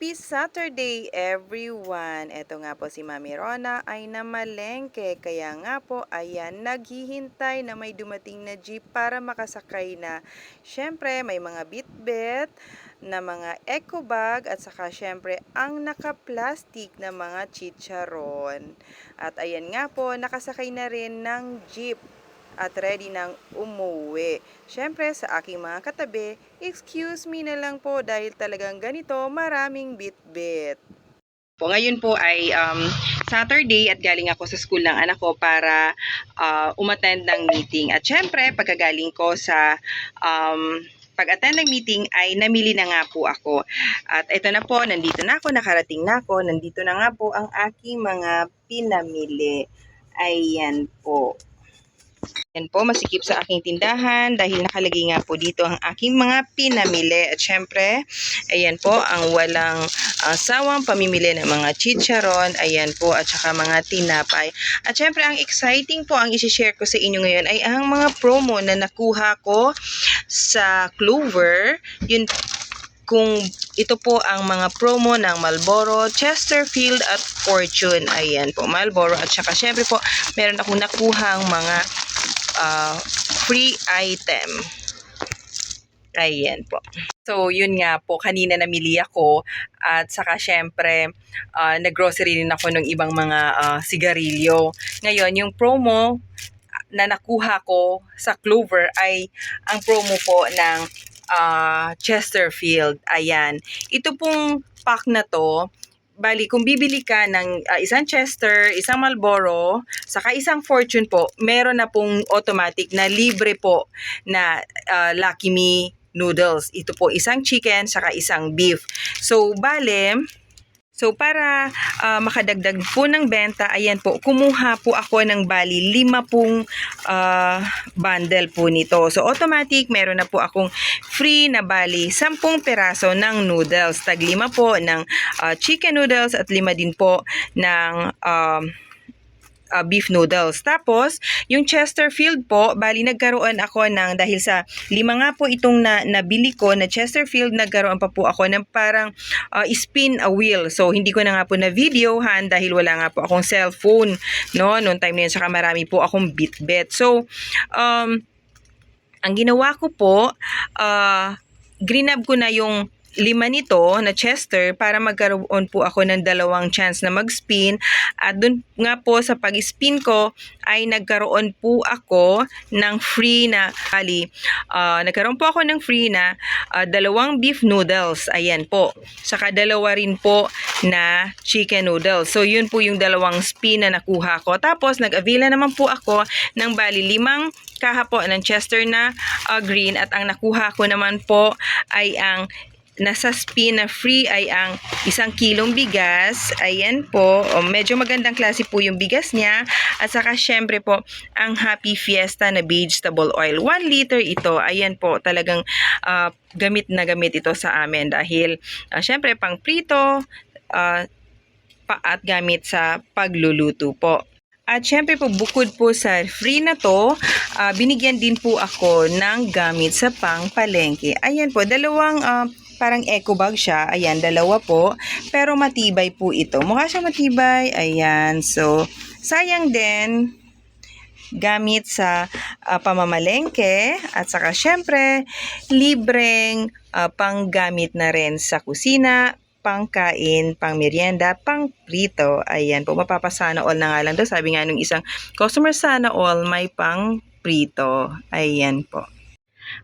Happy Saturday everyone! Eto nga po si Mami Rona ay namalengke kaya nga po ayan naghihintay na may dumating na jeep para makasakay na. Syempre may mga bitbit na mga eco bag at saka syempre ang naka-plastic na mga chicharon. At ayan nga po nakasakay na rin ng jeep at ready nang umuwi. Siyempre sa aking mga katabi, excuse me na lang po dahil talagang ganito maraming bit-bit. Ngayon po ay Saturday at galing ako sa school ng anak ko para umattend ng meeting. At syempre pagkagaling ko sa pag-attend ng meeting ay namili na nga po ako. At ito na po, nandito na ako, nakarating na ako. Nandito na nga po ang aking mga pinamili. Ayan po. Yan po, masikip sa aking tindahan dahil nakalagay nga po dito ang aking mga pinamili. At syempre, ayan po, ang walang sawang pamimili ng mga chicharon, ayan po, at saka mga tinapay. At syempre, ang exciting po ang isi-share ko sa inyo ngayon ay ang mga promo na nakuha ko sa Clover. Yun, kung ito po ang mga promo ng Marlboro, Chesterfield at Fortune. Ayan po, Marlboro. At saka syempre po, meron akong nakuhang mga free item. Ayan po. So, yun nga po, kanina namili ako at saka syempre, nag-grocery rin ako ng ibang mga sigarilyo. Ngayon, yung promo na nakuha ko sa Clover ay ang promo po ng Chesterfield. Ayan. Ito pong pack na to, bali, kung bibili ka ng isang Chester, isang Marlboro, saka isang Fortune po, meron na pong automatic na libre po na Lucky Me noodles. Ito po, isang chicken, saka isang beef. So, bale, para makadagdag po ng benta, ayan po, kumuha po ako ng bali 5 pong bundle po nito. So, automatic, meron na po akong free na bali 10 peraso ng noodles. Tag 5 po ng chicken noodles at 5 din po ng beef noodles. Tapos, yung Chesterfield po, bali nagkaroon ako ng, dahil sa 5 nga po itong nabili ko na Chesterfield, nagkaroon pa po ako ng parang spin a wheel. So, hindi ko na nga po na videohan dahil wala nga po akong cellphone, no? Noong time na yun, saka marami po akong bitbit. So, ang ginawa ko po, grinab ko na yung 5 nito na Chester para magkaroon po ako ng 2 chance na mag-spin. At dun nga po sa pag-spin ko ay nagkaroon po ako ng free na nagkaroon po ako ng free na 2 beef noodles. Ayan po. Saka 2 rin po na chicken noodles. So yun po yung 2 spin na nakuha ko. Tapos nag-avail na naman po ako ng bali 5 kaha po ng Chester na green at ang nakuha ko naman po ay ang nasa spin na free ay ang 1 kilong bigas. Ayan po. Medyo magandang klase po yung bigas niya. At saka syempre po, ang Happy Fiesta na vegetable oil. 1 liter ito. Ayan po. Talagang gamit na gamit ito sa amin. Dahil syempre pang prito at gamit sa pagluluto po. At syempre po, bukod po sa free na to, binigyan din po ako ng gamit sa pangpalengke. Ayan po, 2 parang eco bag siya. Ayan, 2 po. Pero matibay po ito. Mukha siya matibay. Ayan. So, sayang din gamit sa pamamalengke. At saka syempre, libreng panggamit na rin sa kusina, pangkain, pang merienda, pang prito. Ayan po, mapapasana all na nga lang daw. Sabi nga nung isang customer, sana all may pang prito. Ayan po.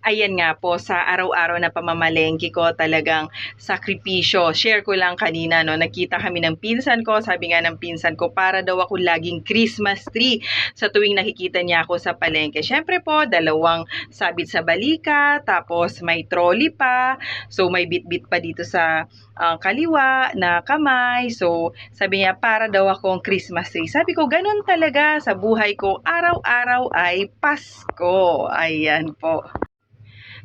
Ayan nga po, sa araw-araw na pamamalengke ko, talagang sakripisyo. Share ko lang kanina, no, nakita kami ng pinsan ko, sabi nga ng pinsan ko, para daw ako laging Christmas tree sa tuwing nakikita niya ako sa palengke. Syempre po, 2 sabit sa balika, tapos may trolley pa, so may bit-bit pa dito sa kaliwa na kamay. So, sabi niya, para daw akong Christmas tree. Sabi ko, ganun talaga sa buhay ko, araw-araw ay Pasko. Ayan po.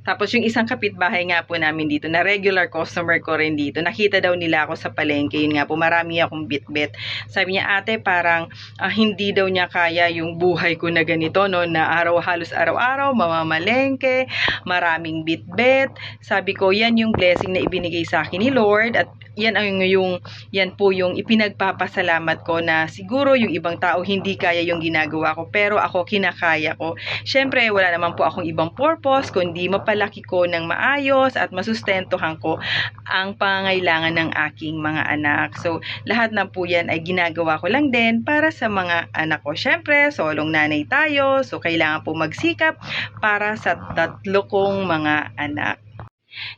Tapos yung isang kapitbahay nga po namin dito na regular customer ko rin dito, nakita daw nila ako sa palengke, yun nga po, marami akong bitbit. Sabi niya, ate, parang hindi daw niya kaya yung buhay ko na ganito, no, na halos araw-araw, mamamalengke, maraming bitbit. Sabi ko, yan yung blessing na ibinigay sa akin ni Lord at yan po yung ipinagpapasalamat ko na siguro yung ibang tao hindi kaya yung ginagawa ko pero ako kinakaya ko. Syempre wala naman po akong ibang purpose kundi mapalaki ko ng maayos at masustentuhan ko ang pangangailangan ng aking mga anak. So lahat na po yan ay ginagawa ko lang din para sa mga anak ko. Syempre solong nanay tayo, so kailangan po magsikap para sa 3 kong mga anak.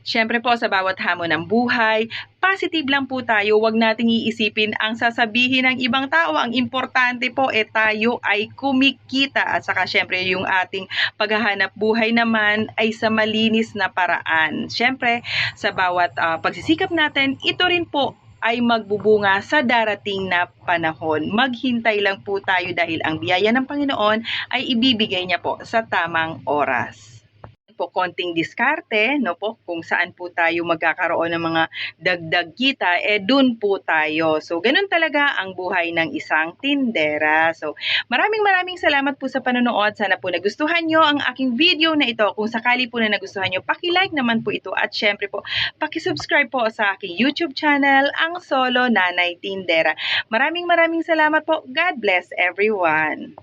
Siyempre po sa bawat hamon ng buhay, positive lang po tayo. Huwag nating iisipin ang sasabihin ng ibang tao. Ang importante po tayo ay kumikita at saka siyempre yung ating paghahanap buhay naman ay sa malinis na paraan. Siyempre sa bawat pagsisikap natin, ito rin po ay magbubunga sa darating na panahon. Maghintay lang po tayo dahil ang biyaya ng Panginoon ay ibibigay niya po sa tamang oras po konting diskarte, no po, kung saan po tayo magkakaroon ng mga dagdag kita, dun po tayo. So, ganun talaga ang buhay ng isang tindera. So, maraming salamat po sa panonood. Sana po nagustuhan nyo ang aking video na ito. Kung sakali po na nagustuhan nyo, paki-like naman po ito at syempre po, paki-subscribe po sa aking YouTube channel, Ang Solo Nanay Tindera. Maraming salamat po. God bless everyone.